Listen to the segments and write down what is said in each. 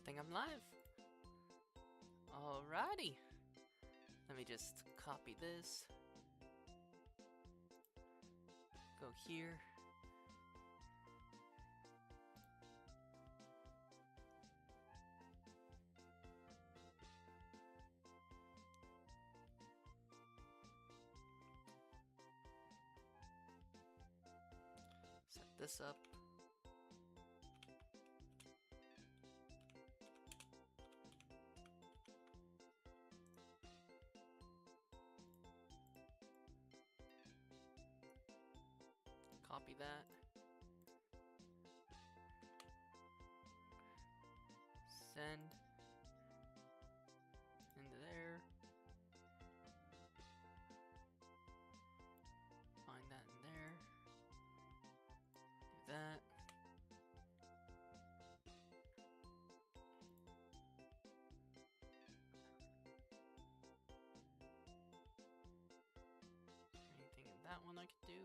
think I'm live. Alrighty. Let me just copy this. Go here. Set this up. Copy that. Send into there. Find that in there. Do that. Anything in that one I could do?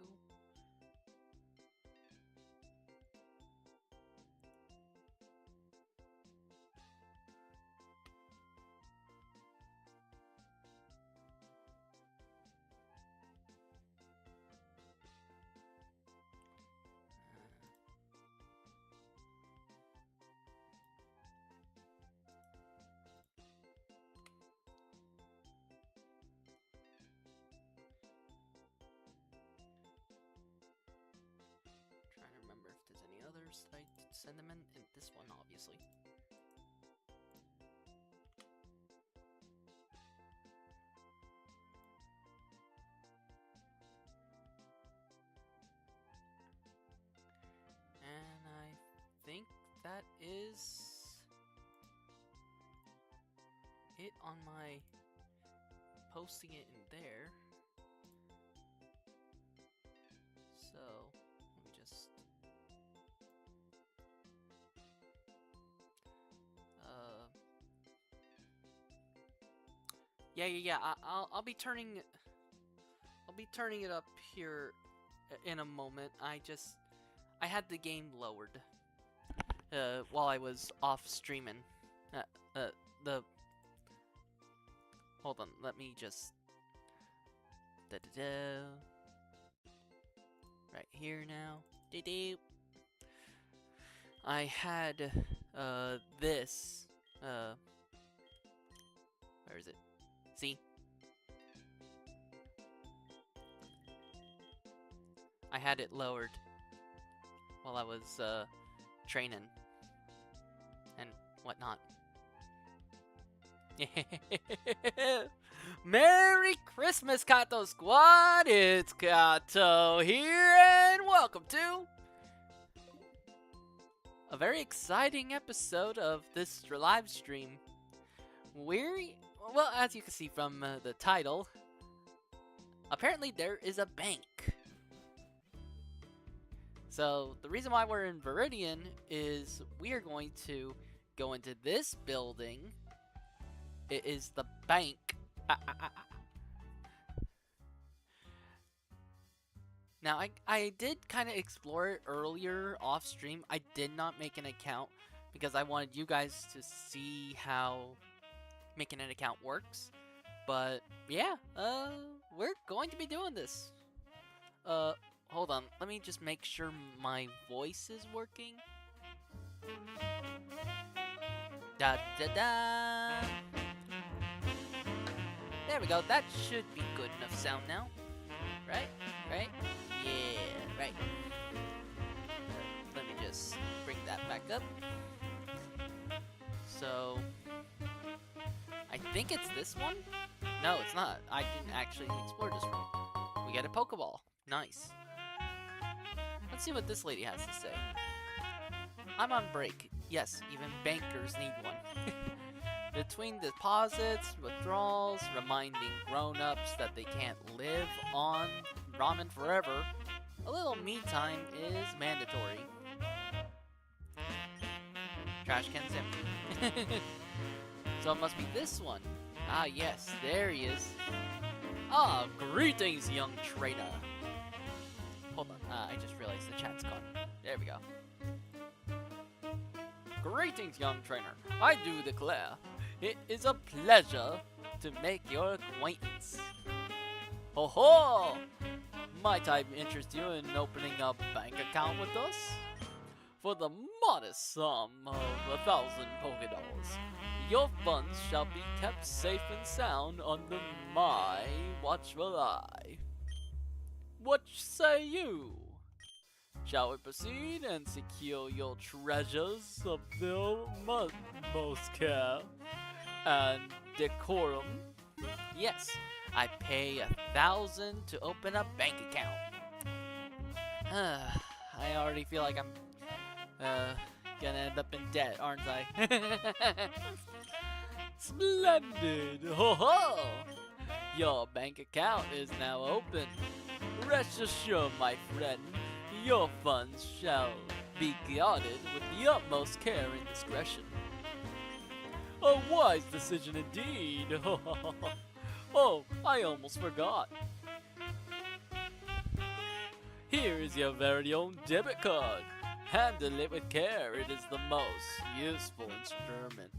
Trying to remember if there's any others that I did send them in. And this one, obviously. And I think that is it on my posting it in there. So let me just yeah. I'll be turning it up here in a moment. I had the game lowered while I was off streaming. Hold on, let me just right here now. I had this where is it? See? I had it lowered while I was training and whatnot. Merry Christmas, Kato Squad! It's Kato here, and welcome to a very exciting episode of this live stream. Well, as you can see from the title, apparently there is a bank. So the reason why we're in Viridian is we are going to go into this building. It is the bank. Now, I did kind of explore it earlier off stream. I did not make an account because I wanted you guys to see how making an account works. But yeah, we're going to be doing this. Hold on. Let me just make sure my voice is working. Da da da. There we go. That should be good enough sound now. Right? Right? Yeah, right. Let me just bring that back up. So, I think it's this one? No, it's not. I didn't actually explore this one. We got a Pokeball. Nice. Let's see what this lady has to say. I'm on break. Yes, even bankers need one. Between deposits, withdrawals, reminding grown-ups that they can't live on ramen forever, a little me time is mandatory. Trash can's empty. So it must be this one. Ah, yes, there he is. Ah, greetings, young trader. Hold on, I just realized the chat's gone. There we go. Greetings, young trainer. I do declare, it is a pleasure to make your acquaintance. Ho ho! Might I interest you in opening a bank account with us? For the modest sum of 1,000 Pokédolls, your funds shall be kept safe and sound under my watchful eye. What say you? Shall we proceed and secure your treasures of the utmost care and decorum? Yes, I pay 1,000 to open a bank account. I already feel like I'm gonna end up in debt, aren't I? Splendid! Ho ho! Your bank account is now open. Rest assured, my friend, your funds shall be guarded with the utmost care and discretion. A wise decision indeed! Oh, I almost forgot. Here is your very own debit card. Handle it with care, it is the most useful instrument.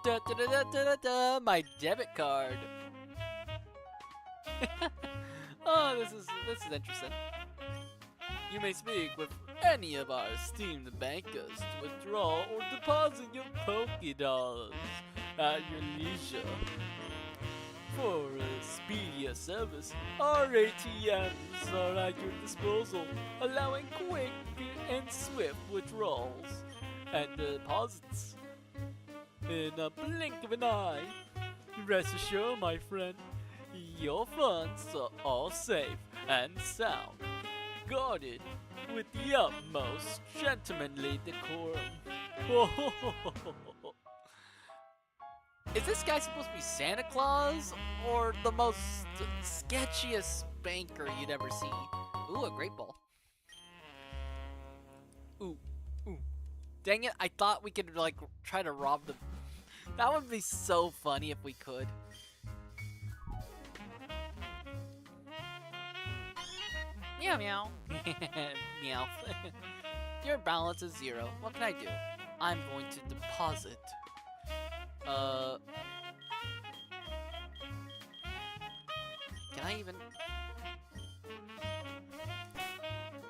Da da da da da da da, my debit card. Oh, this is interesting. You may speak with any of our esteemed bankers to withdraw or deposit your Pokédolls at your leisure. For a speedier service, our ATMs are at your disposal, allowing quick and swift withdrawals and deposits in a blink of an eye. Rest assured, my friend, your funds are all safe and sound, guarded with the utmost gentlemanly decorum. Is this guy supposed to be Santa Claus or the most sketchiest banker you'd ever see? Ooh, a great ball. Ooh. Dang it, I thought we could like try to rob the... That would be so funny if we could. Meow meow. Meow. Your balance is 0. What can I do? I'm going to deposit. Can I even...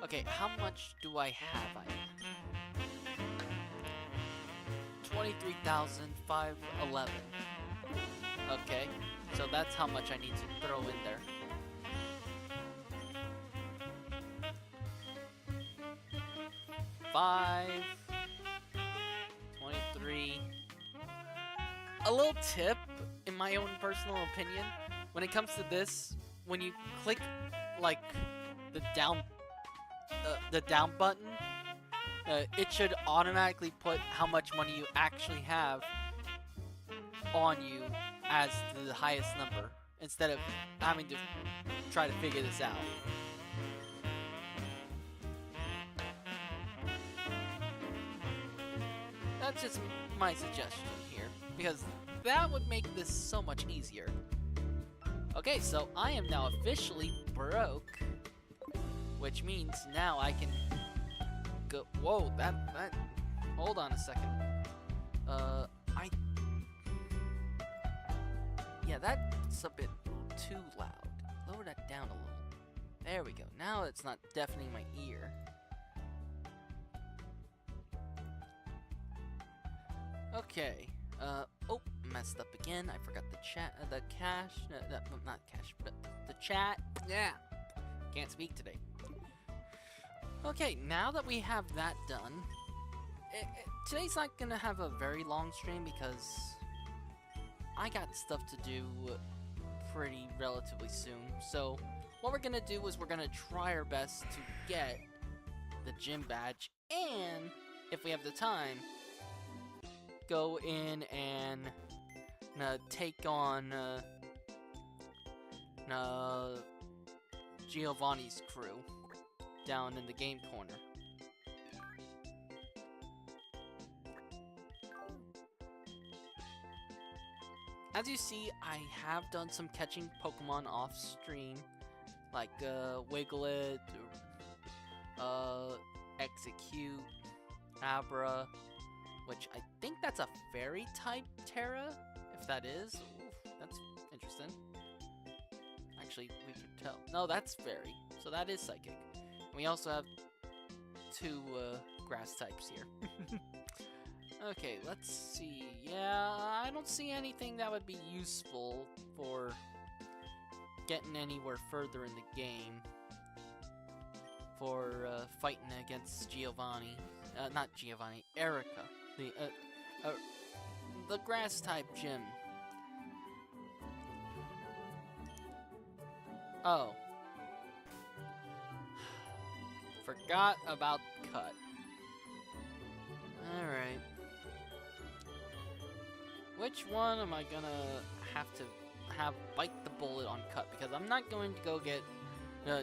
Okay, how much do I have? 23,511. Okay, so that's how much I need to throw in there. $5, 23. A little tip, in my own personal opinion, when it comes to this, when you click like the down button, it should automatically put how much money you actually have on you as the highest number, instead of having to try to figure this out. That's just my suggestion here, because that would make this so much easier. Okay, so I am now officially broke, which means now I can go... Whoa, that... Hold on a second. Yeah, that's a bit too loud. Lower that down a little. There we go. Now it's not deafening my ear. Okay. Oh, messed up again. I forgot the chat, the cache, not cache, but the chat. Yeah, can't speak today. Okay, now that we have that done, today's not gonna have a very long stream because I got stuff to do pretty relatively soon. So what we're gonna do is we're gonna try our best to get the gym badge, and if we have the time, go in and take on Giovanni's crew down in the game corner. As you see, I have done some catching Pokemon off stream, like Wiglet, Execute, Abra, which I think that's a fairy type Terra. If that is, oof, that's interesting. Actually, we could tell. No, that's fairy, so that is psychic. We also have two grass types here. Okay, let's see. Yeah, I don't see anything that would be useful for getting anywhere further in the game for fighting against Giovanni. Not Giovanni, Erica. The grass type gym. Oh. Forgot about Cut. Alright. Which one am I gonna have to bite the bullet on Cut? Because I'm not going to go get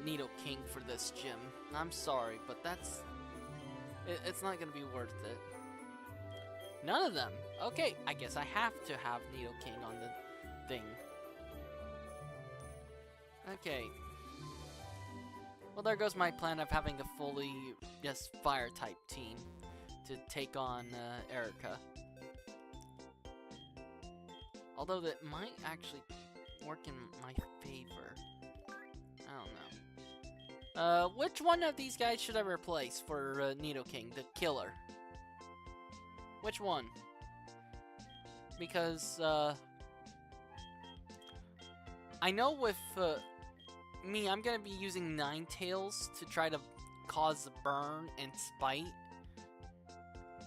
Nido King for this gym. I'm sorry, but it's not gonna be worth it. None of them. Okay, I guess I have to have Nido King on the thing. Okay. Well, there goes my plan of having a fully, yes, fire type team to take on Erica. Although that might actually work in my favor. I don't know. Which one of these guys should I replace for Nido King, the killer? Which one? Because, I know with, me, I'm gonna be using Ninetales to try to cause burn and spite.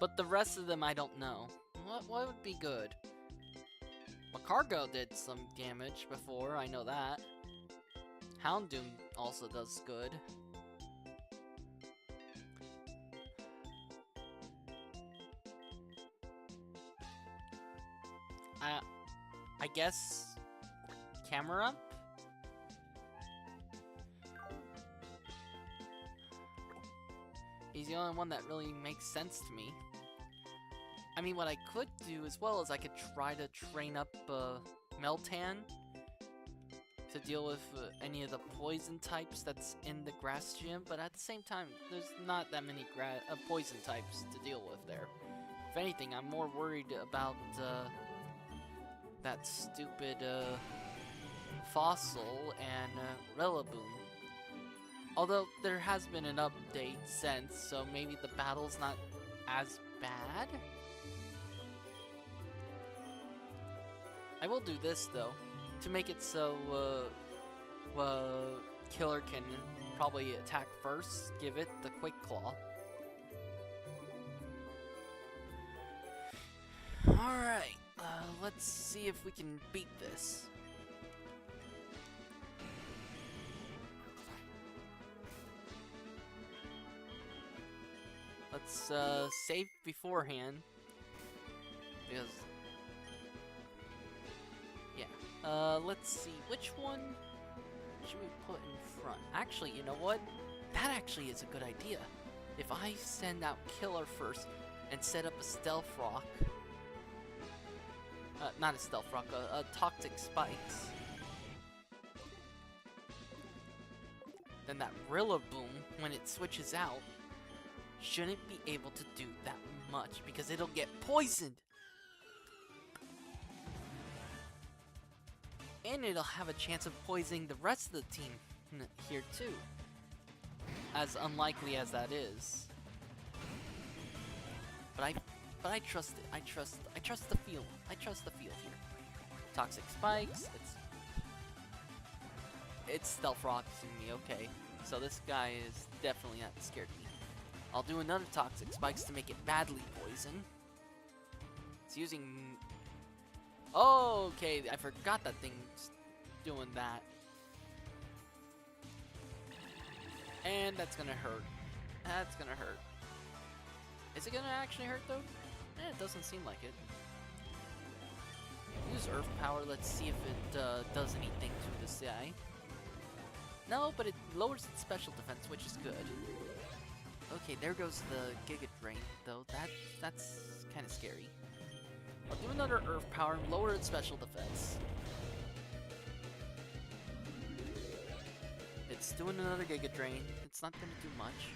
But the rest of them, I don't know. What would be good? Macargo did some damage before, I know that. Houndoom also does good. I guess Camera? He's the only one that really makes sense to me. I mean, what I could do as well is I could try to train up Meltan to deal with any of the poison types that's in the grass gym, but at the same time, there's not that many poison types to deal with there. If anything, I'm more worried about that stupid Fossil and Rillaboom. Although there has been an update since, so maybe the battle's not as bad. I will do this though, to make it so Killer can probably attack first, give it the Quick Claw. Alright, let's see if we can beat this. Let's save beforehand, because yeah. Let's see, which one should we put in front? Actually, you know what? That actually is a good idea. If I send out Killer first and set up a Stealth Rock, not a Stealth Rock, a Toxic Spikes, then that Rillaboom, when it switches out, shouldn't be able to do that much because it'll get poisoned. And it'll have a chance of poisoning the rest of the team here too. As unlikely as that is. But I trust it. I trust the feel. I trust the feel here. Toxic Spikes, it's Stealth Rocks me, okay. So this guy is definitely not scared of me. I'll do another Toxic Spikes to make it badly poison. It's using... Oh, okay, I forgot that thing's doing that. And that's gonna hurt. That's gonna hurt. Is it gonna actually hurt though? It doesn't seem like it. Use Earth Power, let's see if it does anything to this guy. No, but it lowers its special defense, which is good. Okay, there goes the Giga Drain, though. That's kind of scary. I'll do another Earth Power and lower its special defense. It's doing another Giga Drain. It's not gonna do much.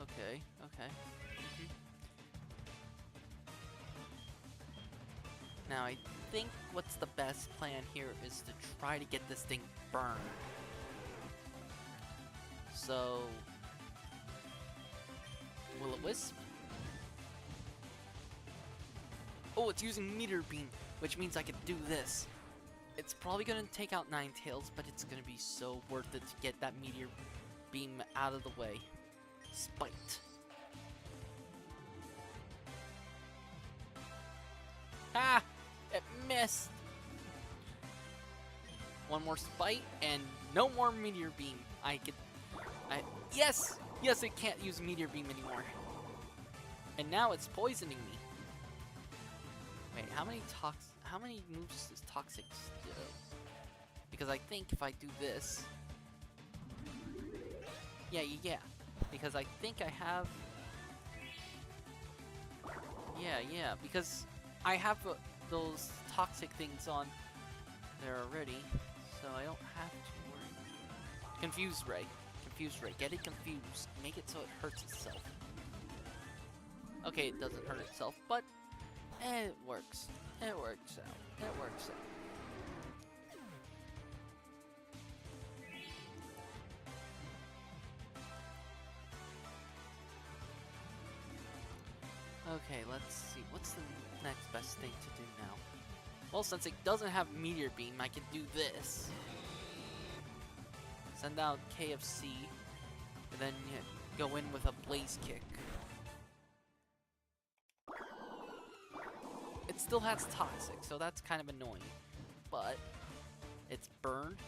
Okay, Okay. Now, I think what's the best plan here is to try to get this thing burned. So, Will-O-Wisp. Oh, it's using Meteor Beam, which means I can do this. It's probably gonna take out Ninetales, but it's gonna be so worth it to get that Meteor Beam out of the way. Spite. Ah! It missed! One more Spite, and no more Meteor Beam. Yes! Yes, it can't use Meteor Beam anymore. And now it's poisoning me. Wait, how many moves does Toxic do? Because I think if I do this... Yeah. Because I think I have... Yeah, because I have those toxic things on there already, so I don't have to worry. Confuse Ray. Get it confused. Make it so it hurts itself. Okay, it doesn't hurt itself, but it works. It works out. Okay, let's see. What's the next best thing to do now? Well, since it doesn't have Meteor Beam, I can do this. Send out KFC, and then go in with a Blaze Kick. It still has Toxic, so that's kind of annoying. But it's burned.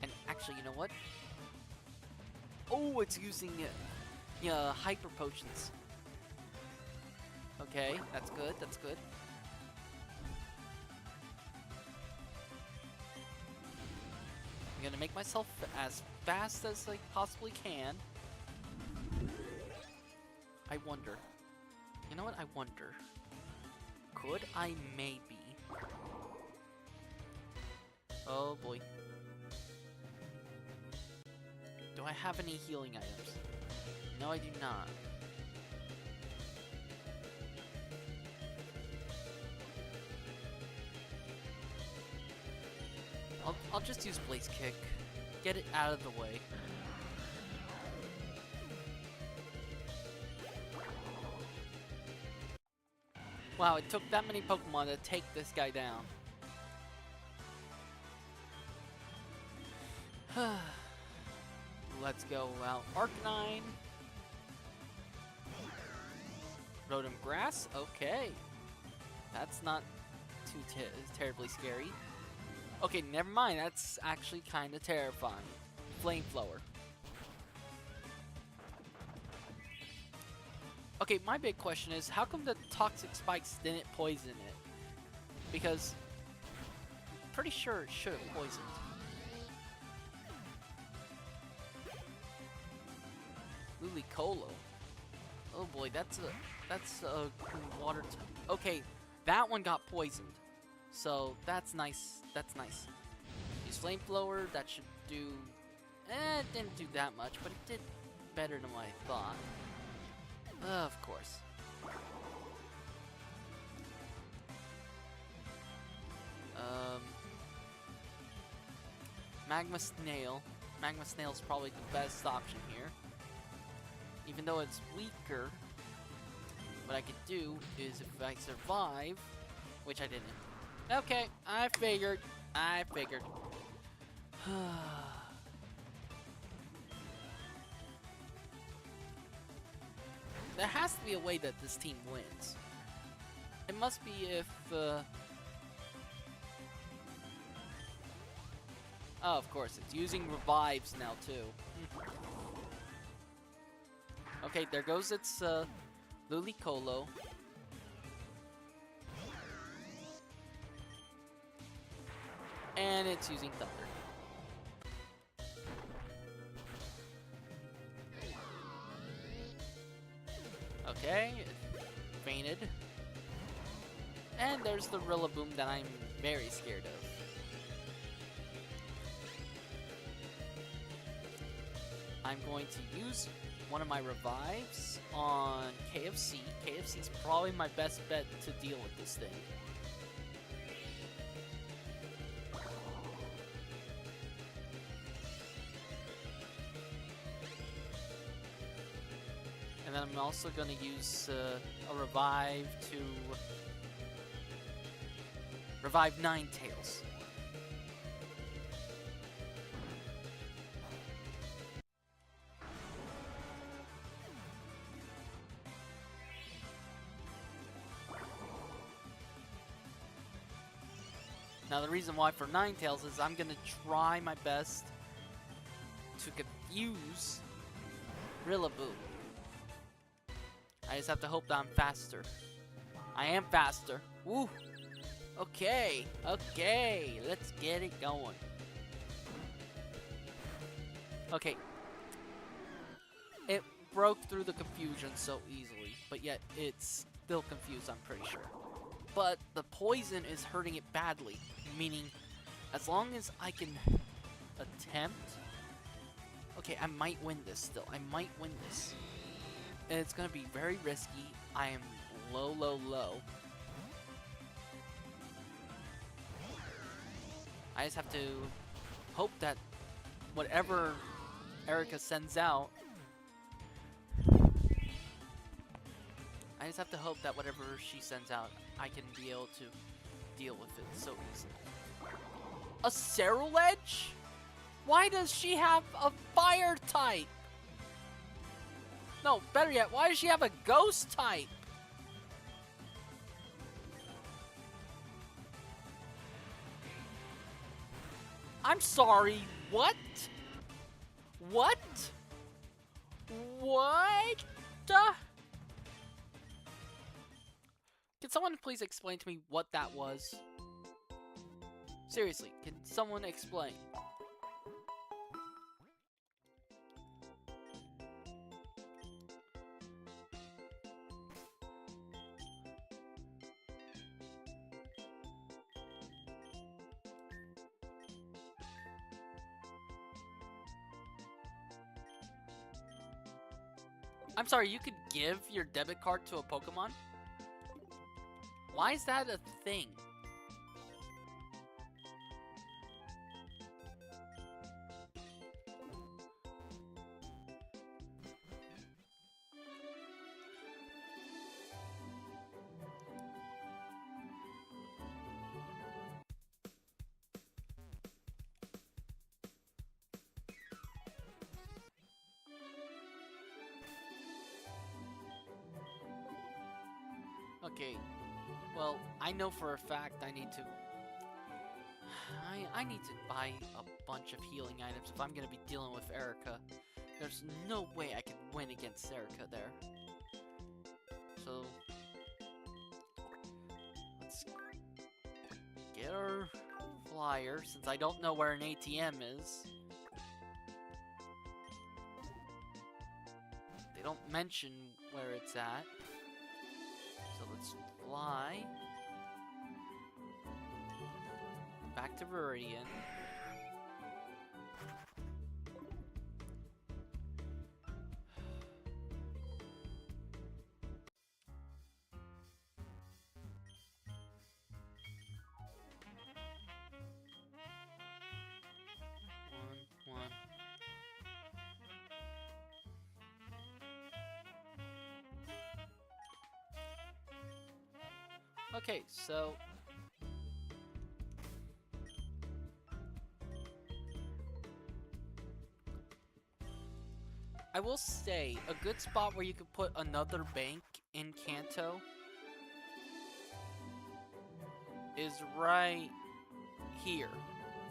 And actually, you know what? Oh, it's using Hyper Potions. Okay, that's good. I'm gonna make myself as fast as I possibly can. I wonder. You know what? I wonder. Could I maybe... Oh boy. Do I have any healing items? No, I do not. I'll just use Blaze Kick. Get it out of the way. Wow, it took that many Pokemon to take this guy down. Let's go out Arcanine. Rotom Grass? Okay. That's not too terribly scary. Okay, never mind. That's actually kind of terrifying. Flamethrower. Okay, my big question is, how come the Toxic Spikes didn't poison it? Because I'm pretty sure it should have poisoned. Ludicolo. Oh boy, that's a water type. Okay, that one got poisoned. So that's nice. Use Flamethrower, that should do... it didn't do that much, but it did better than what I thought. Of course. Magma Snail. Magma Snail's probably the best option here. Even though it's weaker, what I could do is if I survive, which I didn't. Okay, I figured. There has to be a way that this team wins. It must be if, oh, of course, it's using revives now, too. Okay, there goes its, Ludicolo. And it's using Thunder. Okay, it fainted. And there's the Rillaboom that I'm very scared I'm going to use one of my revives on KFC. KFC is probably my best bet to deal with this thing. And then I'm also going to use a revive to revive Ninetales. Now the reason why for Ninetales is I'm going to try my best to confuse Rillaboom. I just have to hope that I'm faster. I am faster. Woo! Okay, okay, let's get it going. Okay. It broke through the confusion so easily, but yet it's still confused, I'm pretty sure. But the poison is hurting it badly, meaning as long as I can attempt... Okay, I might win this still. I might win this. And it's going to be very risky. I am low, low, low. I just have to hope that whatever Erica sends out... I just have to hope that whatever she sends out, I can be able to deal with it so easily. A Ceruledge? Why does she have a fire type? No, better yet, why does she have a ghost type? I'm sorry, what? What? What? Can someone please explain to me what that was? Seriously, can someone explain? I'm sorry, you could give your debit card to a Pokemon? Why is that a thing? Okay, well, I know for a fact I need to... I need to buy a bunch of healing items if I'm going to be dealing with Erica. There's no way I can win against Erica there. So, let's get our flyer, since I don't know where an ATM is. They don't mention where it's at. So let's fly back to Viridian. One. Okay, so I will say a good spot where you could put another bank in Kanto is right here.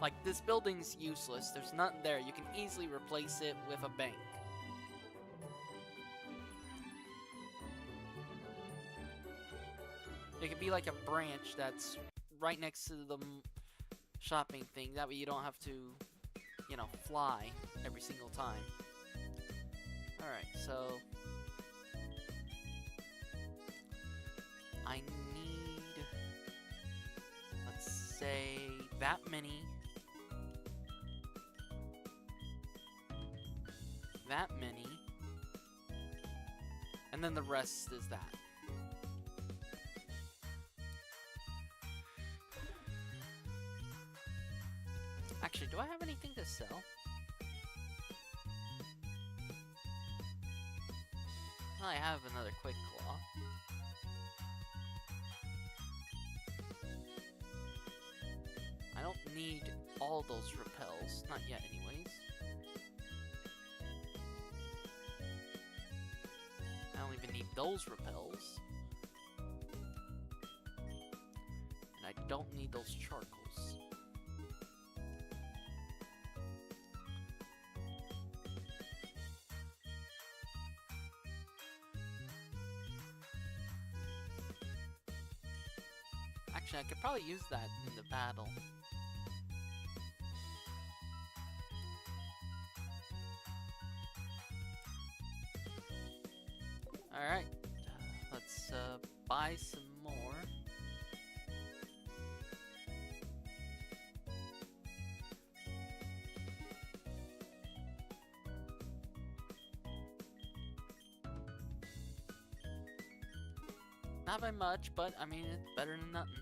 Like, this building's useless. There's nothing there. You can easily replace it with a bank. It could be like a branch that's right next to the shopping thing. That way you don't have to, you know, fly every single time. Alright, so I need, let's say, that many, And then the rest is that. Actually, do I have anything to sell? I have another quick claw. I don't need all those repels, not yet anyways. I don't even need those repels. And I don't need those charcoals. Actually, I could probably use that in the battle. Alright, let's buy some more. Not by much, but I mean, it's better than nothing.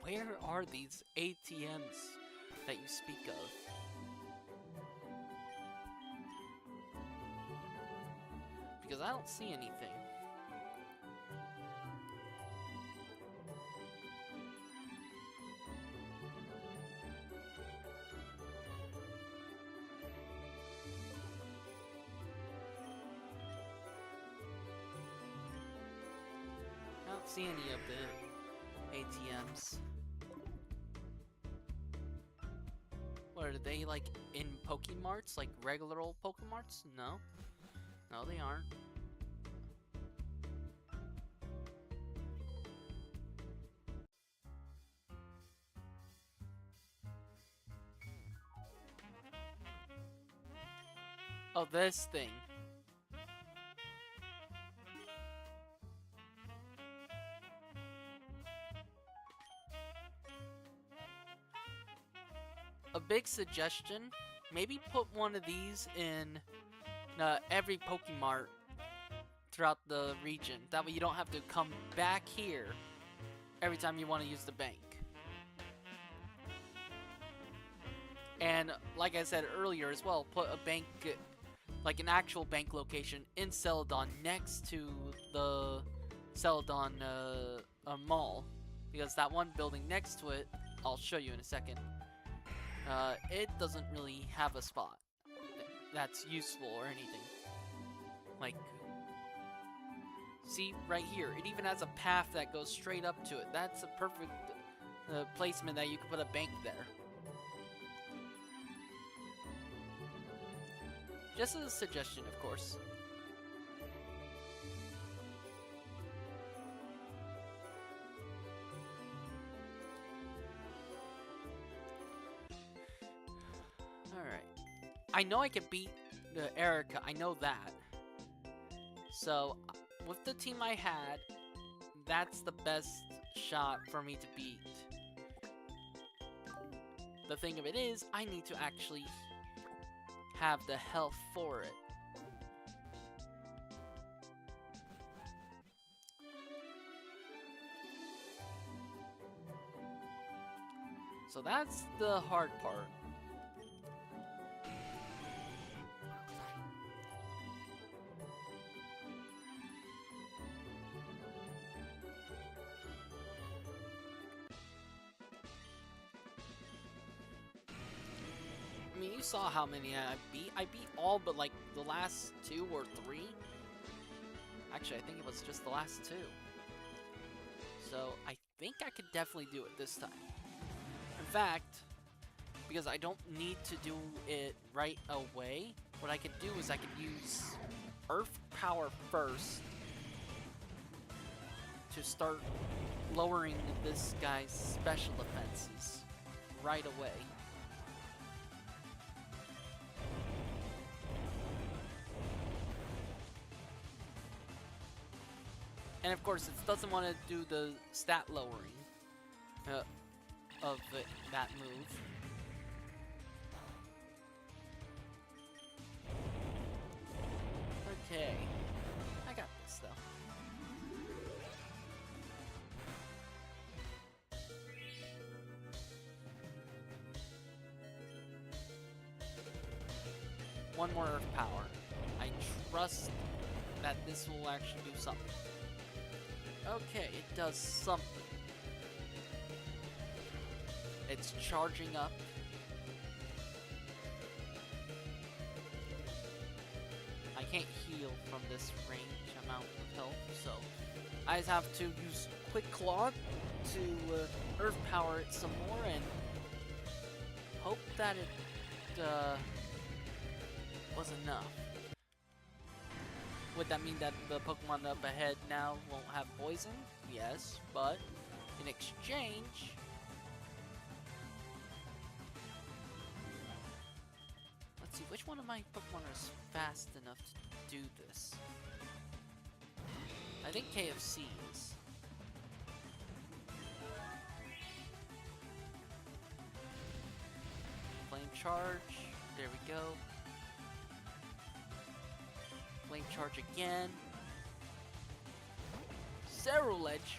Where are these ATMs that you speak of? Because I don't see anything. I don't see any of the ATMs. What, are they like in Pokemarts, like regular old Pokemarts? No. No, they aren't. Oh, this thing. A big suggestion, maybe put one of these in every Pokemart throughout the region. That way you don't have to come back here every time you want to use the bank. And like I said earlier as well, put a bank, like an actual bank location in Celadon next to the Celadon mall. Because that one building next to it, I'll show you in a second, it doesn't really have a spot that's useful or anything. Like, see, right here, it even has a path that goes straight up to it. That's a perfect placement that you could put a bank there. Just as a suggestion, of course. Alright. I know I can beat Erica, I know that. So, with the team I had, that's the best shot for me to beat. The thing of it is, I need to actually have the health for it. So that's the hard part. I mean, you saw how many I beat. I beat all but like the last 2 or 3. Actually, I think it was just the last 2. So I think I could definitely do it this time. In fact, because I don't need to do it right away, what I could do is I could use Earth Power first to start lowering this guy's special defenses right away. And of course, it doesn't want to do the stat lowering of that move. Okay, I got this though. One more Earth Power. I trust that this will actually do something. Okay, it does something. It's charging up. I can't heal from this range amount of health, so I just have to use Quick Claw to Earth Power it some more and hope that it was enough. Would that mean that the Pokemon up ahead now won't have poison? Yes, but in exchange, let's see, which one of my Pokemon is fast enough to do this? I think KFC is. Flame Charge, there we go. Flame Charge again. Cerulege.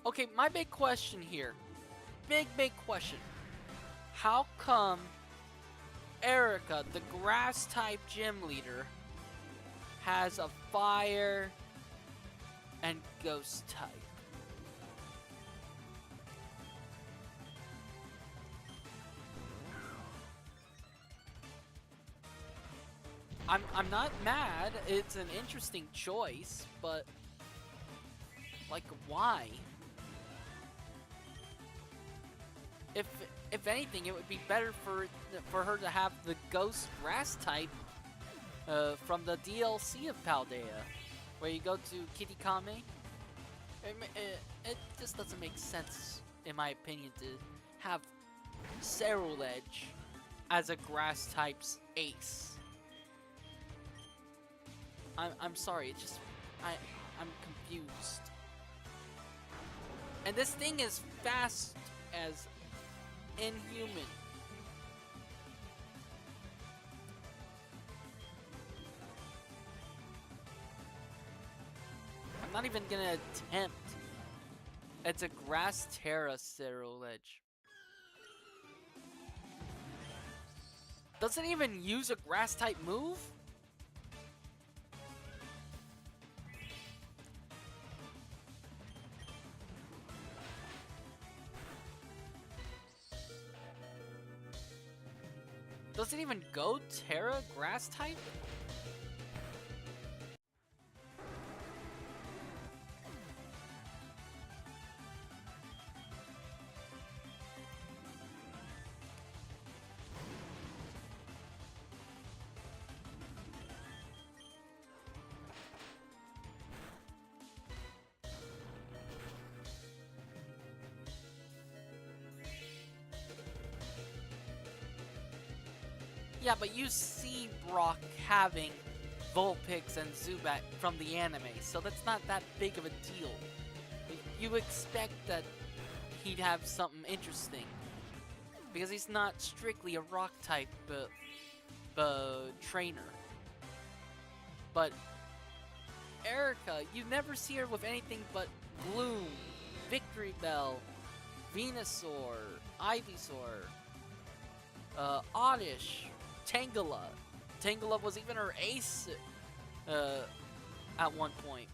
Okay, my big question here. Big question. How come Erica, the grass type gym leader, has a fire and ghost type? I'm not mad. It's an interesting choice, but like, why? If anything, it would be better for her to have the ghost grass type from the DLC of Paldea, where you go to Kitikame. It just doesn't make sense, in my opinion, to have Cerulege as a grass type's ace. I'm sorry, it just I'm confused. And this thing is fast as inhuman. I'm not even gonna attempt. It's a Grass Terra Cerulege. Doesn't even use a grass type move? Does it even go Terra grass type? Yeah, but you see Brock having Vulpix and Zubat from the anime, so that's not that big of a deal. You expect that he'd have something interesting, because he's not strictly a rock type trainer. But Erica, you never see her with anything but Gloom, Victory Bell, Venusaur, Ivysaur, Oddish, Tangela. Tangela was even her ace at one point.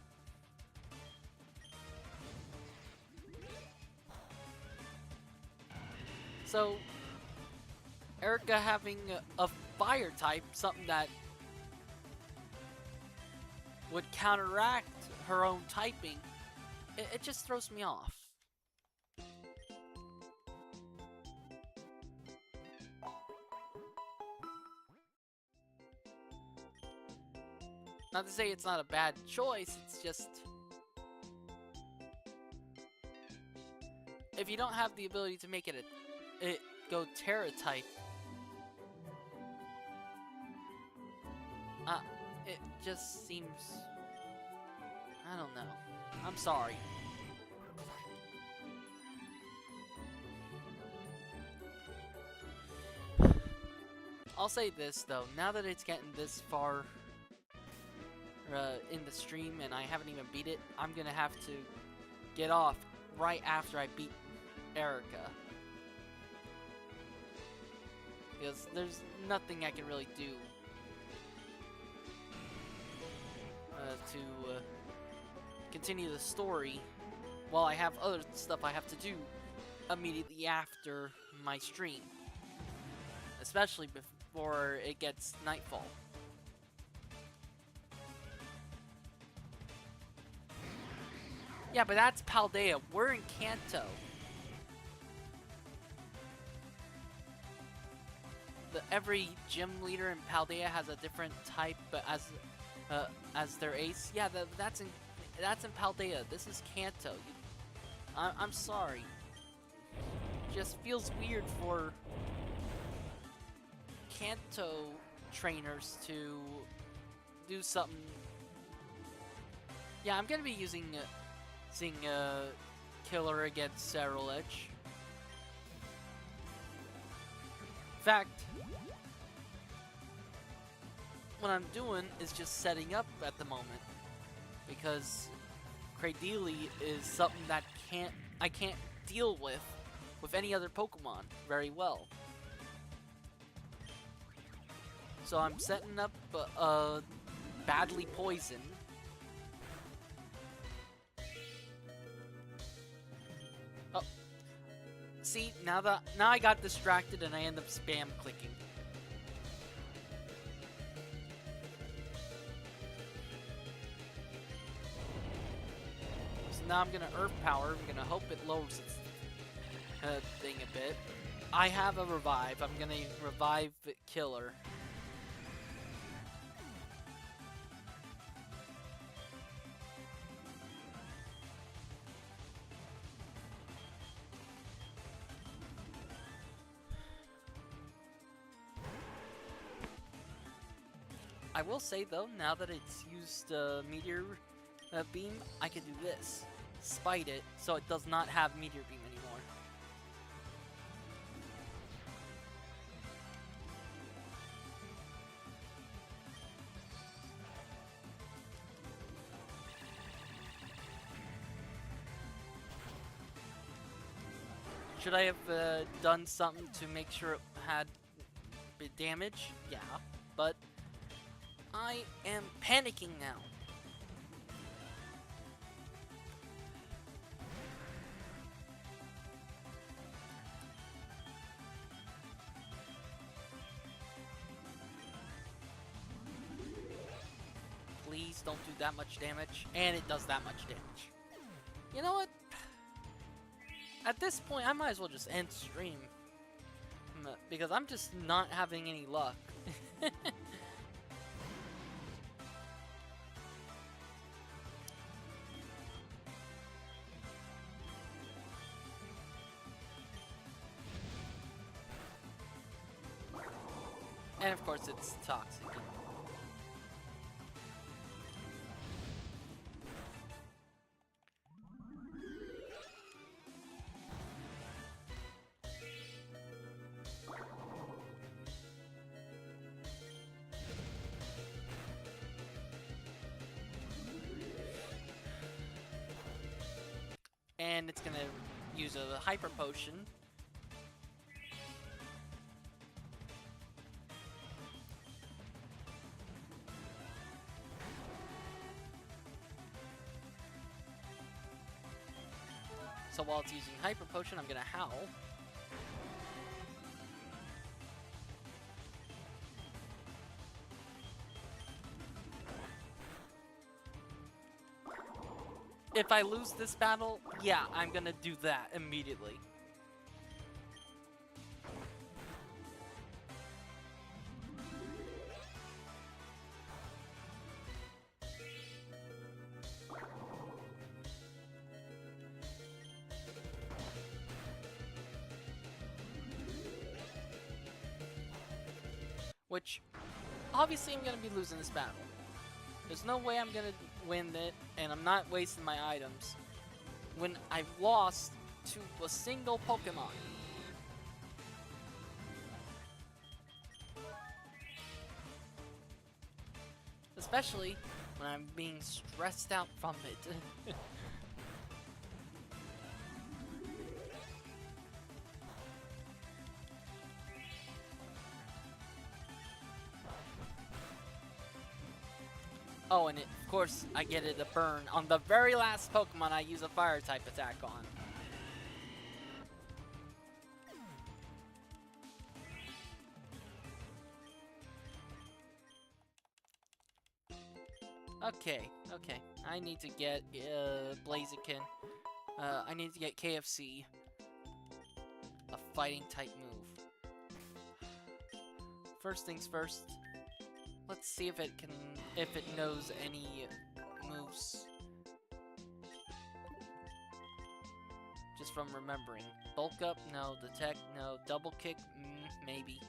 So, Erica having a fire type, something that would counteract her own typing, it just throws me off. Not to say it's not a bad choice, it's just... if you don't have the ability to make it go Terra type, it just seems... I don't know. I'm sorry. I'll say this though, now that it's getting this far in the stream and I haven't even beat it, I'm gonna have to get off right after I beat Erica. Because there's nothing I can really do to continue the story while I have other stuff I have to do immediately after my stream. Especially before it gets nightfall. Yeah, but that's Paldea. We're in Kanto. Every gym leader in Paldea has a different type, but as their ace. Yeah, that's in Paldea. This is Kanto. I'm sorry. Just feels weird for Kanto trainers to do something. Yeah, I'm gonna be using Killer against Cyril Edge. In fact, what I'm doing is just setting up at the moment, because Cradily is something that I can't deal with any other Pokemon very well. So I'm setting up Badly Poisoned. Oh, see, now I got distracted and I end up spam clicking. So now I'm gonna Earth Power. I'm gonna hope it lowers its thing a bit. I have a revive. I'm gonna revive Killer. I will say though, now that it's used Meteor Beam, I can do this. Spite it, so it does not have Meteor Beam anymore. Should I have done something to make sure it had damage? Yeah, but I am panicking now. Please don't do that much damage. And it does that much damage. You know what? At this point, I might as well just end stream. Because I'm just not having any luck. And of course it's toxic. And it's gonna use a Hyper Potion. So while it's using Hyper Potion, I'm gonna Howl. if I lose this battle, yeah, I'm gonna do that immediately. Which, obviously I'm gonna be losing this battle. There's no way I'm gonna win it, and I'm not wasting my items when I've lost to a single Pokemon. Especially when I'm being stressed out from it. Oh, and of course, I get it a burn on the very last Pokemon I use a fire type attack on. Okay. I need to get Blaziken. I need to get KFC. A fighting type move. First things first. Let's see if it knows any moves. Just from remembering. Bulk up, no. Detect, no. Double kick, maybe.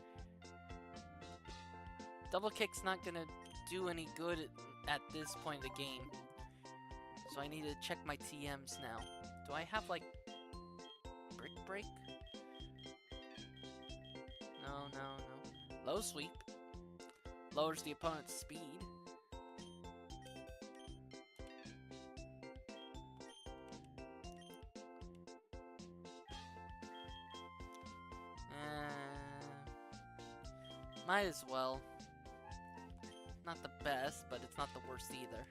Double kick's not gonna do any good at this point of the game. So I need to check my TMs now. Do I have like Brick Break? No. Low sweep. Lowers the opponent's speed. Might as well. Not the best, but it's not the worst either.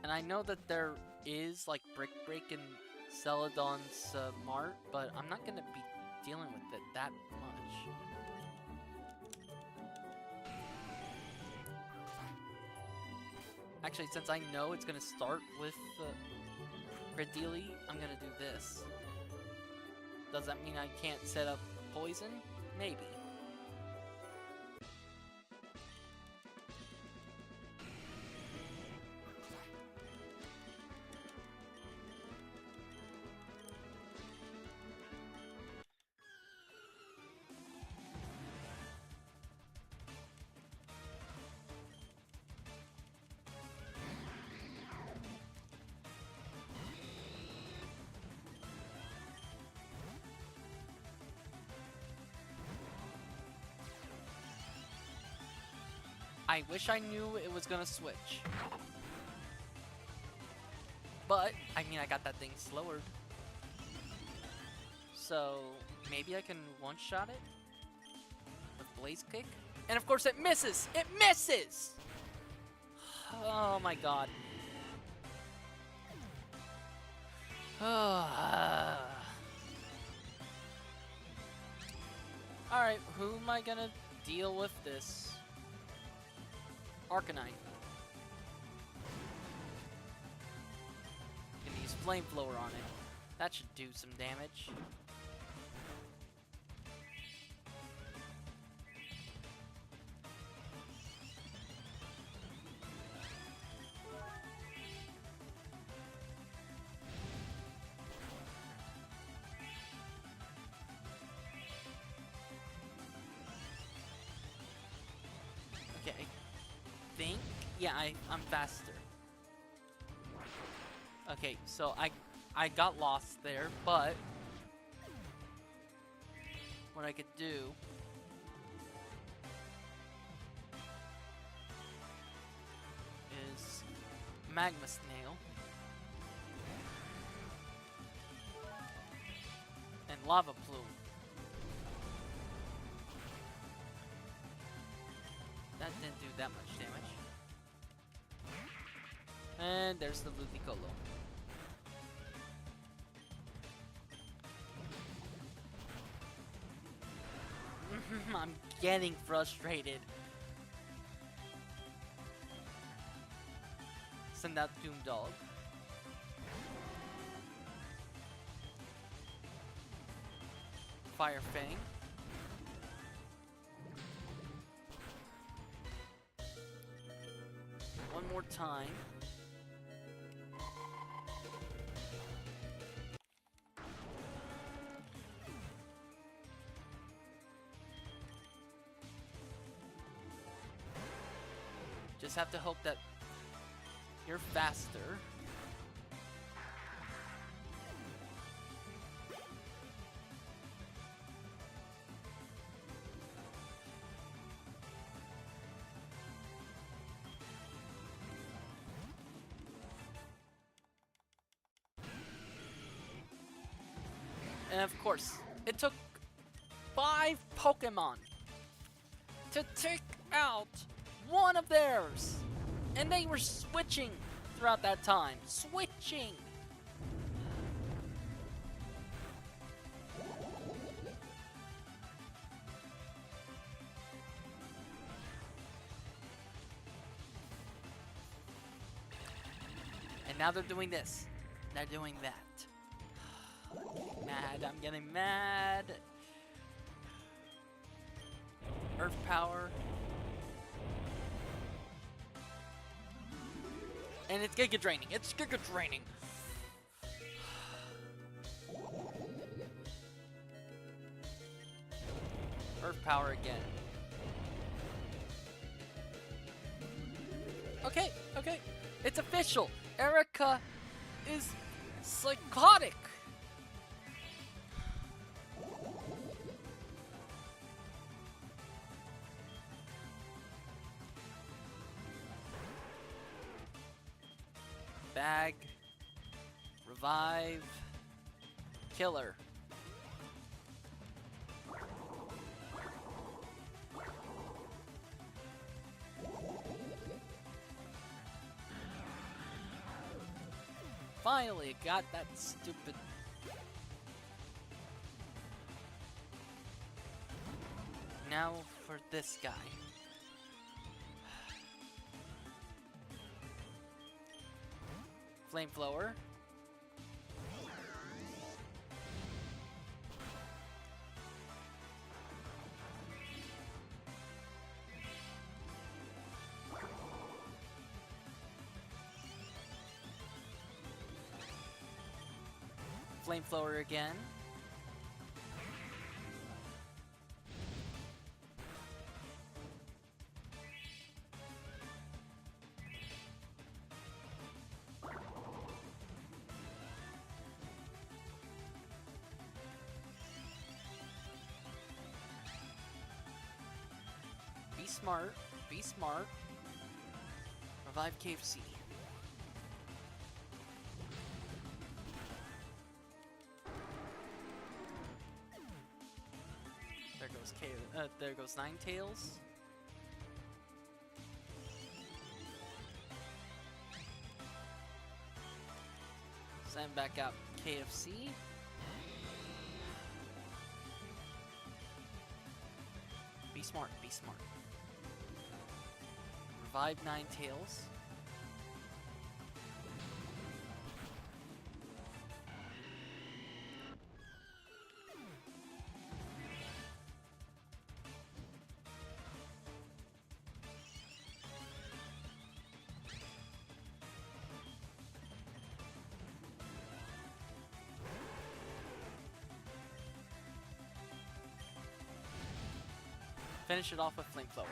And I know that there is like Brick Break in Celadon's Mart, but I'm not gonna be dealing with it that much. Actually, since I know it's gonna start with Credili, I'm gonna do this. Does that mean I can't set up poison? Maybe. I wish I knew it was gonna switch. But, I mean, I got that thing slowered. So, maybe I can one-shot it? With Blaze Kick? And of course it misses! It misses! Oh my god. Alright, who am I gonna deal with this? Arcanine. Gonna use Flamethrower on it. That should do some damage. Okay. Yeah, I'm faster. Okay, so I got lost there, but what I could do is Magma Snail and Lava Plume. That didn't do that much damage. And there's the Ludicolo. I'm getting frustrated. out Doom Dog. Fire Fang. One more time. Just have to hope that you're faster. And of course, it took 5 Pokemon to take out one of theirs. And they were switching throughout that time. Switching! And now they're doing this. They're doing that. Mad, I'm getting mad. Earth Power. And it's Giga Draining. It's Giga Draining. Earth Power again. Okay, okay. It's official. Erica is psychotic. Bag, revive, killer. Finally got that stupid. Now for this guy. Flamethrower. Flamethrower again. Be smart. Be smart. Revive KFC. There goes Ninetales. Send back out KFC. Be smart, be smart. Revive Ninetales. Finish it off with Flamethrower.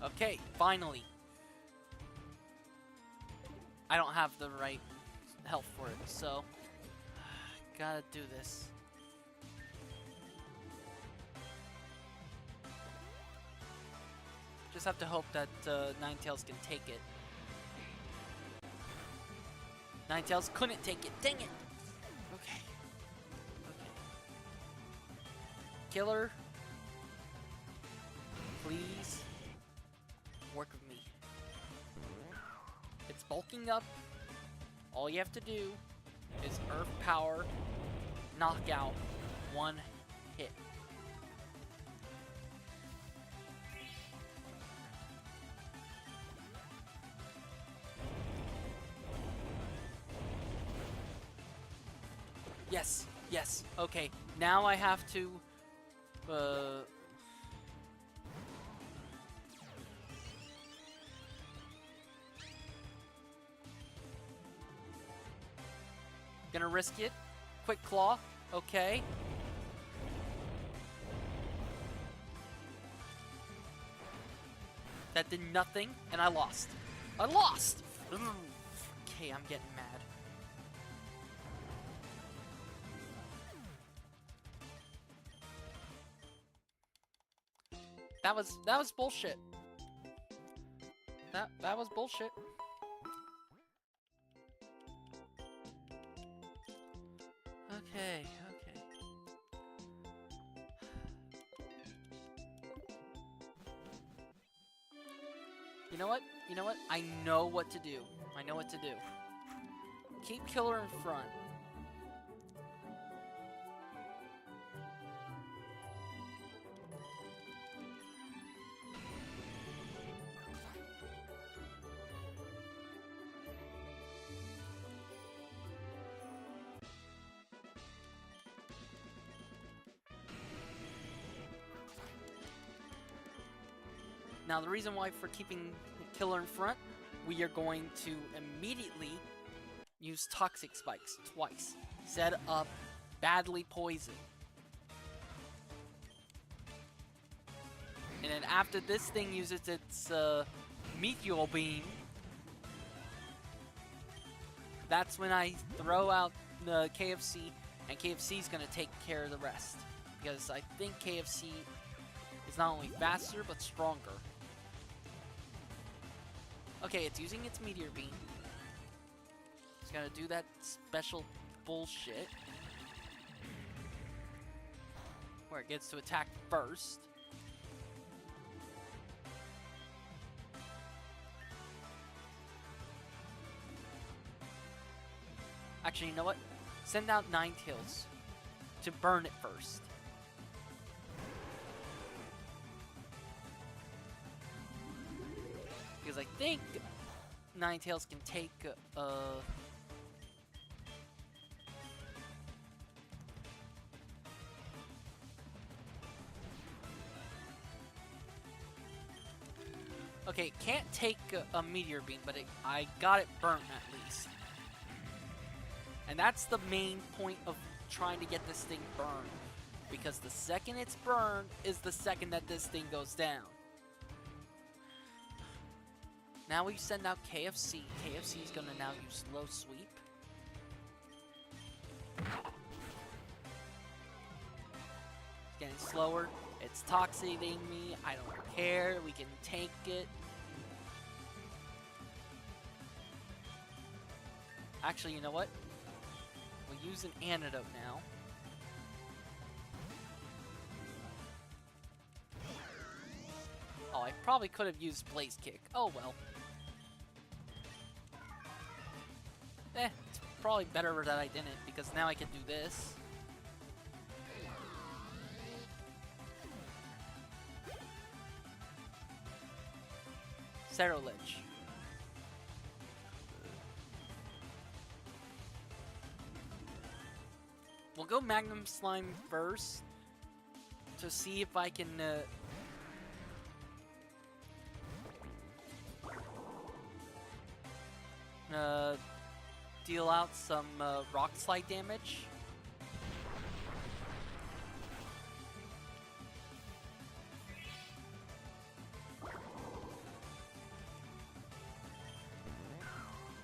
Okay, finally. I don't have the right health for it, so gotta do this. Just have to hope that Ninetales can take it. Ninetales couldn't take it. Dang it! Okay. Okay. Killer. Please. Work with me. It's bulking up. All you have to do is Earth Power, knock out one hit. Yes, yes. Okay, now I have to, gonna risk it. Quick claw. Okay. That did nothing, and I lost. I lost! Okay, I'm getting mad. That was bullshit. That was bullshit. Okay, okay. You know what? You know what? I know what to do. I know what to do. Keep Killer in front. Now, the reason why for keeping Killer in front, we are going to immediately use Toxic Spikes twice. Set up Badly Poison. And then after this thing uses its Meteor Beam, that's when I throw out the KFC, and KFC's gonna take care of the rest. Because I think KFC is not only faster, but stronger. Okay, it's using its Meteor Beam. It's gonna do that special bullshit. Where it gets to attack first. Actually, you know what? Send out Ninetales to burn it first. Because I think Ninetales can take, okay, it can't take a Meteor Beam, but I got it burnt at least. And that's the main point of trying to get this thing burned. Because the second it's burned is the second that this thing goes down. Now we send out KFC. KFC is going to now use Slow Sweep. It's getting slower. It's toxicating me. I don't care. We can take it. Actually, you know what? We'll use an antidote now. Oh, I probably could have used Blaze Kick. Oh well. It's probably better that I didn't, because now I can do this. Lich. We'll go Magnum Slime first to see if I can deal out some Rock Slide damage.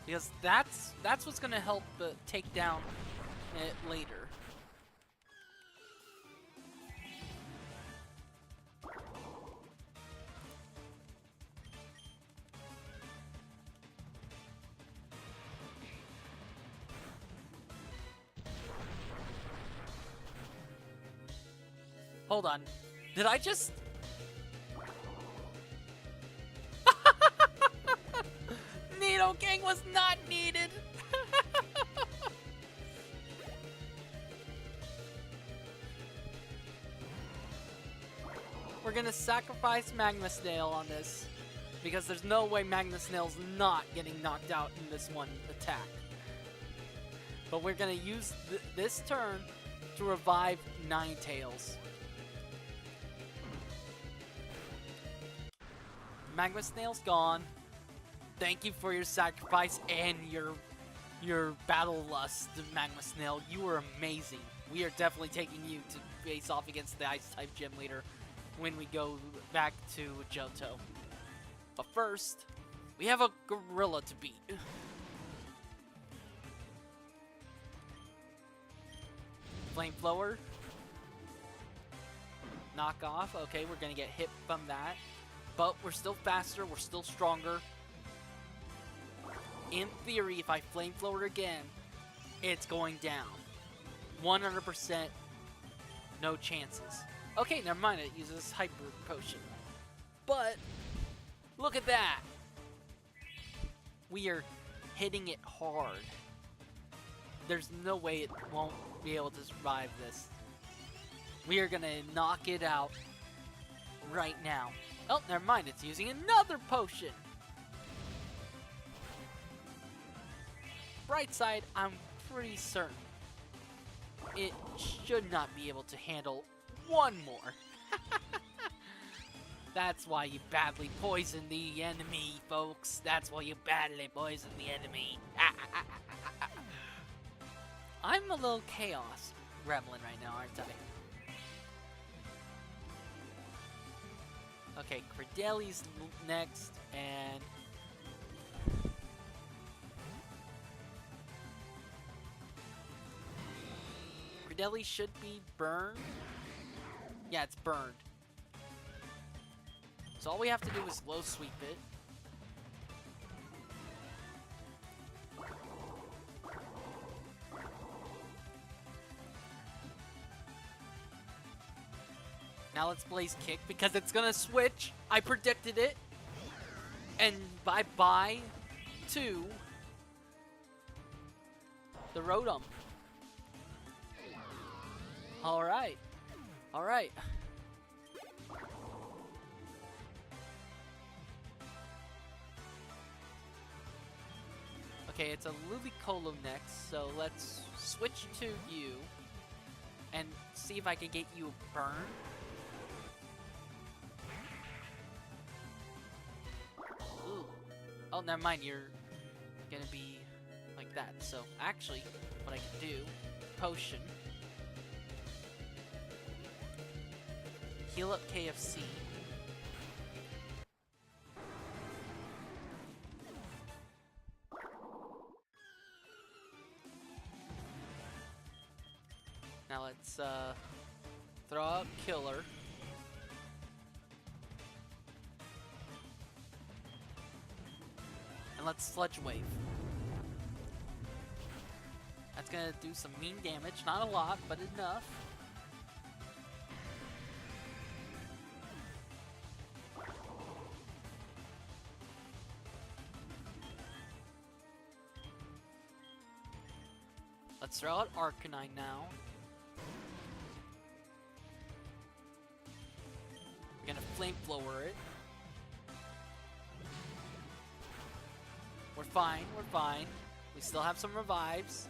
Because that's what's gonna help take down it later. Hold on. Did I just... Nidoking was not needed! We're gonna sacrifice Magma-Snail on this. Because there's no way Magma-Snail's not getting knocked out in this one attack. But we're gonna use this turn to revive Ninetales. Magma Snail's gone. Thank you for your sacrifice and your battle lust, Magma Snail. You were amazing. We are definitely taking you to face off against the Ice-type gym leader when we go back to Johto. But first, we have a gorilla to beat. Flamethrower. Knock off. Okay, we're gonna get hit from that. But we're still faster, we're still stronger. In theory, if I Flamethrower again, it's going down. 100%, no chances. Okay, never mind, it uses Hyper Potion. But, look at that! We are hitting it hard. There's no way it won't be able to survive this. We are gonna knock it out right now. Oh, never mind, it's using another potion! Bright side, I'm pretty certain it should not be able to handle one more. That's why you badly poison the enemy, folks. That's why you badly poison the enemy. I'm a little chaos reveling right now, aren't I? Okay, Credeli's next, and Credeli should be burned. Yeah, it's burned. So all we have to do is low sweep it. Now let's Blaze Kick because it's gonna switch. I predicted it. And bye-bye to the Rotom. Alright. Alright. Okay, it's a Ludicolo next, so let's switch to you and see if I can get you a burn. Ooh. Oh, never mind, you're gonna be like that. So, actually, what I can do, potion. Heal up KFC. Now let's throw out Killer. And let's Sludge Wave. That's gonna do some mean damage. Not a lot, but enough. Let's throw out Arcanine now. We're gonna Flamethrower it. We're fine, we're fine. We still have some revives.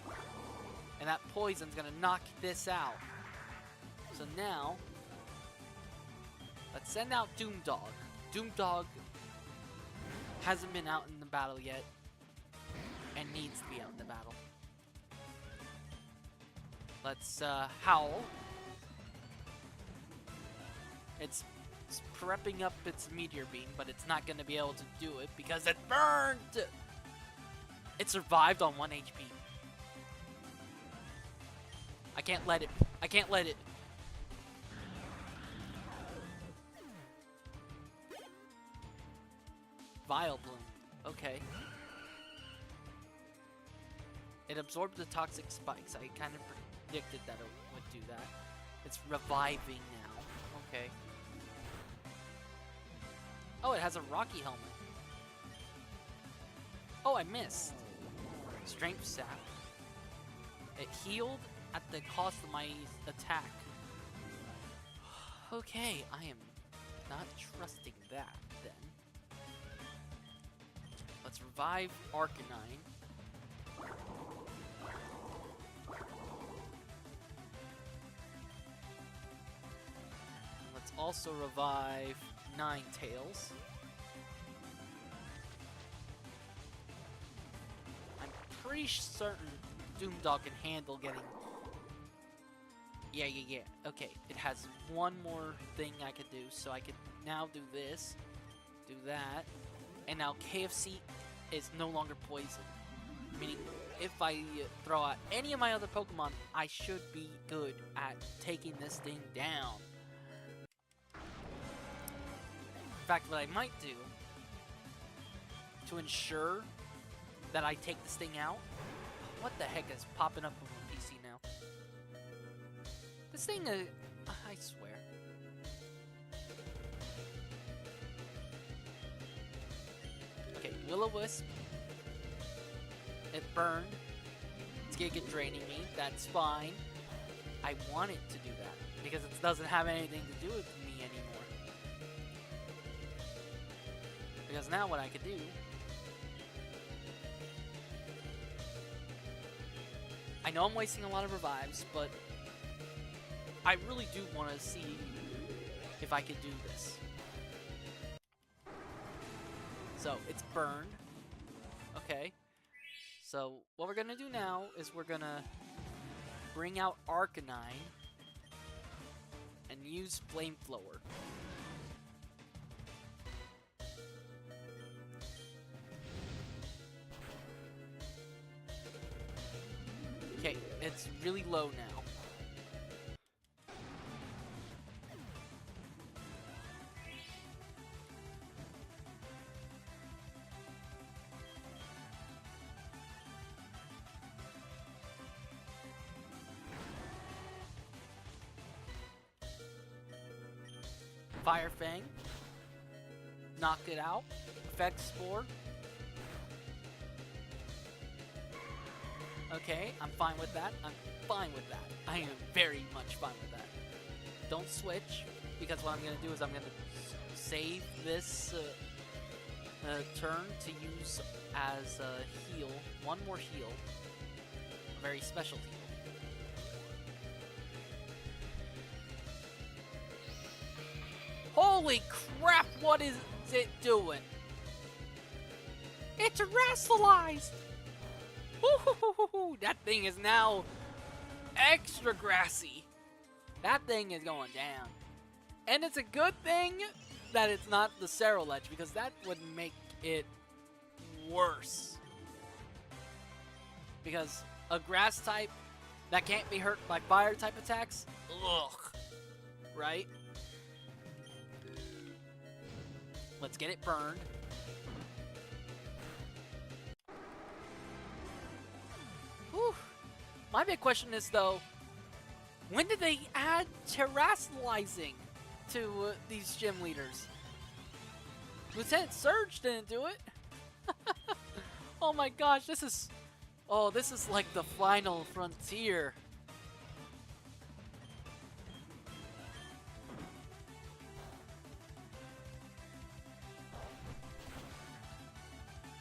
And that poison's gonna knock this out. So now, let's send out Doomdog. Doomdog hasn't been out in the battle yet. And needs to be out in the battle. Let's Howl. It's prepping up its Meteor Beam, but it's not going to be able to do it because it burned! It survived on 1 HP. I can't let it. I can't let it. Vile Bloom. Okay. It absorbed the toxic spikes. I kind of predicted that it would do that. It's reviving now. Okay. Oh, it has a Rocky helmet. Oh, I missed. Strength Sap. It healed at the cost of my attack. Okay, I am not trusting that then. Let's revive Arcanine. also revive Ninetales. I'm pretty certain Doomdog can handle getting... Yeah. Okay, it has one more thing I could do, so I could now do this, do that, and now KFC is no longer poison. Meaning, if I throw out any of my other Pokemon, I should be good at taking this thing down. In fact, what I might do, to ensure that I take this thing out... What the heck is popping up on my PC now? This thing, I swear. Okay, Will-O-Wisp. It burned. It's gonna get draining me. That's fine. I want it to do that because it doesn't have anything to do with me anymore. Because now what I could do... I know I'm wasting a lot of revives, but I really do want to see if I could do this. So, it's burned. Okay. So, what we're going to do now is we're going to bring out Arcanine and use Flamethrower. Okay, it's really low now. Fire Fang. Knock it out. Effect Spore. Okay, I'm fine with that. I'm fine with that. I am very much fine with that. Don't switch, because what I'm going to do is I'm going to save this turn to use as a heal. One more heal. A very special heal. Holy crap, what is it doing? It's terrestrialized! That thing is now extra grassy. That thing is going down. And it's a good thing that it's not the Cerulege, because that would make it worse. Because a grass type that can't be hurt by fire type attacks, ugh, right? Let's get it burned. Whew. My big question is, though, when did they add terrestrializing to these gym leaders? Lieutenant Surge didn't do it. Oh my gosh, this is like the final frontier.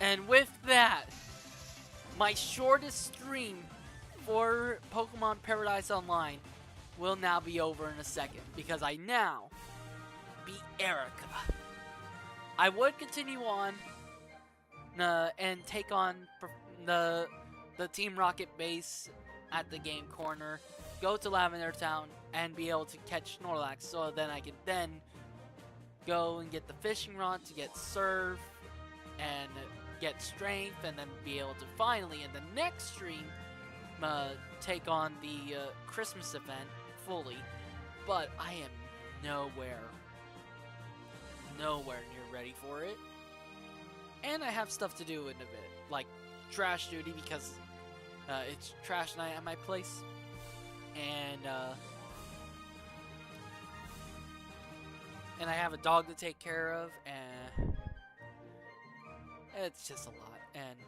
And with that, my shortest stream for Pokemon Paradise Online will now be over in a second, because I now beat Erica. I would continue on and take on the Team Rocket base at the game corner, go to Lavender Town, and be able to catch Snorlax, so then I can then go and get the fishing rod to get Surf and get strength, and then be able to finally, in the next stream, take on the Christmas event fully. But I am nowhere near ready for it. And I have stuff to do in a bit, like trash duty, because it's trash night at my place. And I have a dog to take care of, and it's just a lot. And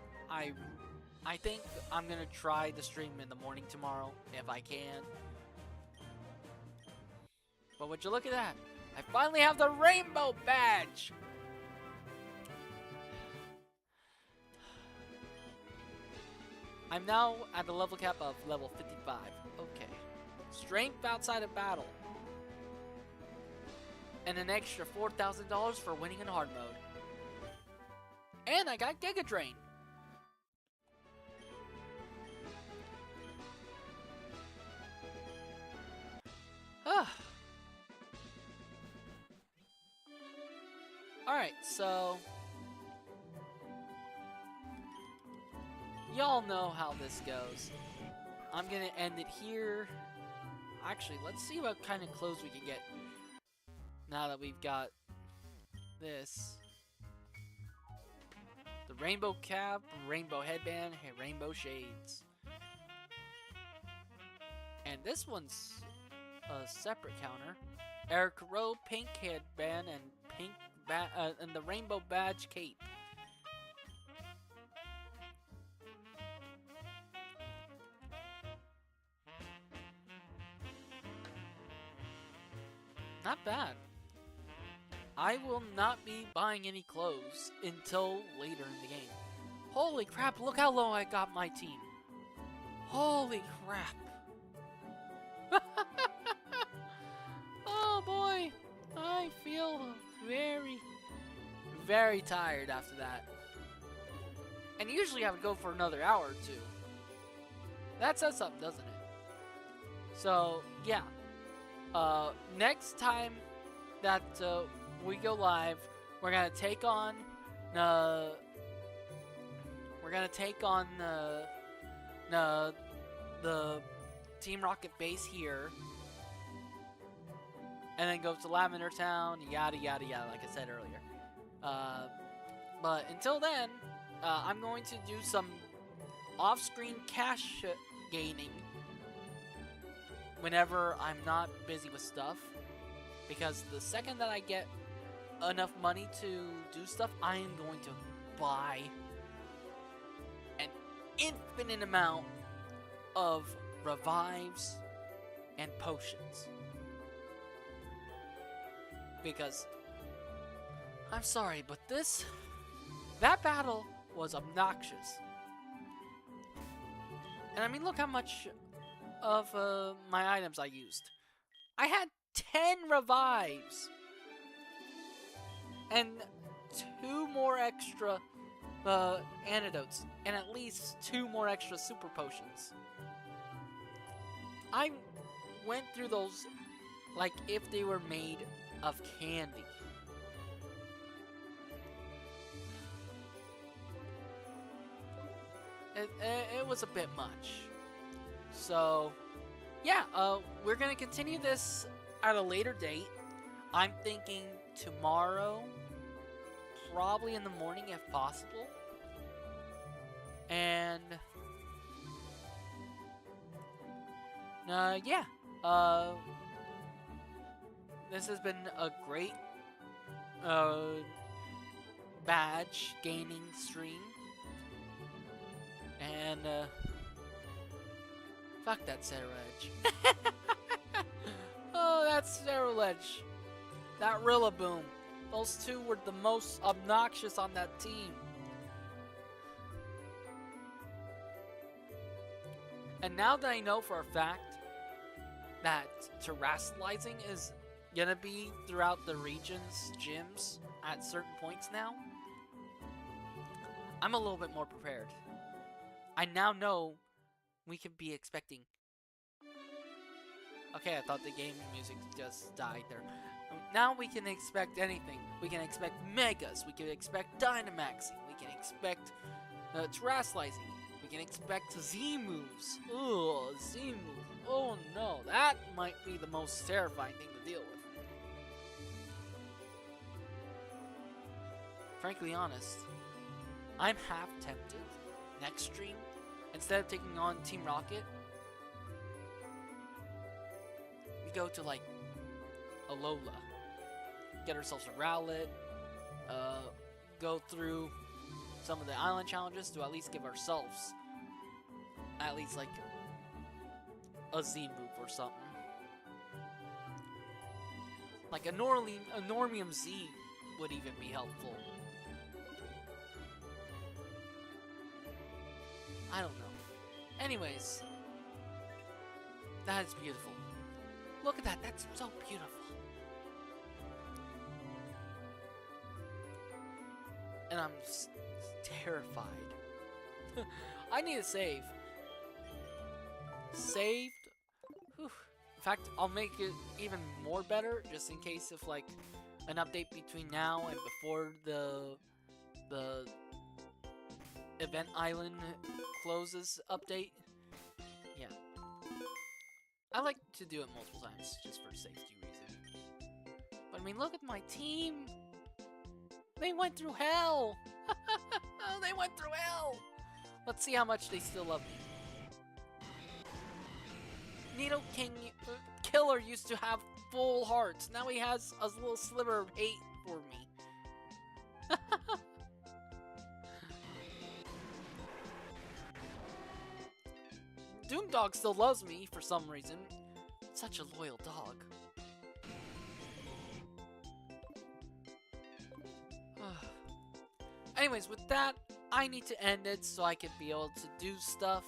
I think I'm gonna try the stream in the morning tomorrow if I can. But would you look at that? I finally have the rainbow badge! I'm now at the level cap of level 55. Okay. Strength outside of battle. and an extra $4,000 for winning in hard mode. And I got Giga Drain. Alright, so y'all know how this goes. I'm gonna end it here. Actually, let's see what kind of clothes we can get now that we've got this. The rainbow cap, rainbow headband, and rainbow shades. And this one's a separate counter. Eric Rowe, pink headband, and pink and the rainbow badge cape. Not bad. I will not be buying any clothes until later in the game. Holy crap, look how low I got my team. Holy crap. Oh boy, I feel very, very tired after that. And usually I would go for another hour or two. That says something, doesn't it? So, yeah. Next time that we go live, we're gonna take on the Team Rocket base here, and then go to Lavender Town, yada yada yada, like I said earlier. But until then, I'm going to do some off-screen cash gaining whenever I'm not busy with stuff, because the second that I get enough money to do stuff, I am going to buy an infinite amount of revives and potions. Because, I'm sorry, but that battle was obnoxious. And I mean, look how much of my items I used. I had 10 revives and 2 more extra antidotes, and at least 2 more extra super potions. I went through those like if they were made of candy. It was a bit much. So, yeah, we're gonna continue this at a later date. I'm thinking tomorrow, probably in the morning if possible. And yeah, this has been a great badge gaining stream. And fuck that Sarah Edge. Oh, that's Sarah Edge. That Rillaboom. Those two were the most obnoxious on that team. And now that I know for a fact that terrestrializing is gonna be throughout the region's gyms at certain points now, I'm a little bit more prepared. I now know we could be expecting... Okay, I thought the game music just died there. Now we can expect anything. We can expect Megas, we can expect Dynamaxing, we can expect terrestrializing, we can expect Z moves. Ugh, Z moves. Oh no, that might be the most terrifying thing to deal with. Frankly honest, I'm half tempted next stream, instead of taking on Team Rocket, we go to like Alola, get ourselves a Rowlet, go through some of the island challenges to at least give ourselves at least like a Z move or something. Like a Normium Z would even be helpful. I don't know. Anyways, that is beautiful. Look at that, that's so beautiful. and I'm terrified. I need to save. Saved. Whew. In fact, I'll make it even more better, just in case of like an update between now and before the event island closes update. Yeah. I like to do it multiple times just for safety reason. But I mean, look at my team. They went through hell. They went through hell. Let's see how much they still love me. Needle King Killer used to have full hearts. Now he has a little sliver of hate for me. Doomdog still loves me for some reason. Such a loyal dog. Anyways, with that, I need to end it so I can be able to do stuff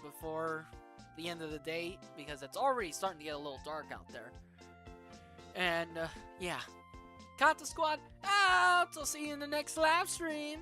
before the end of the day, because it's already starting to get a little dark out there. And yeah, Kanto Squad out! I'll see you in the next live stream.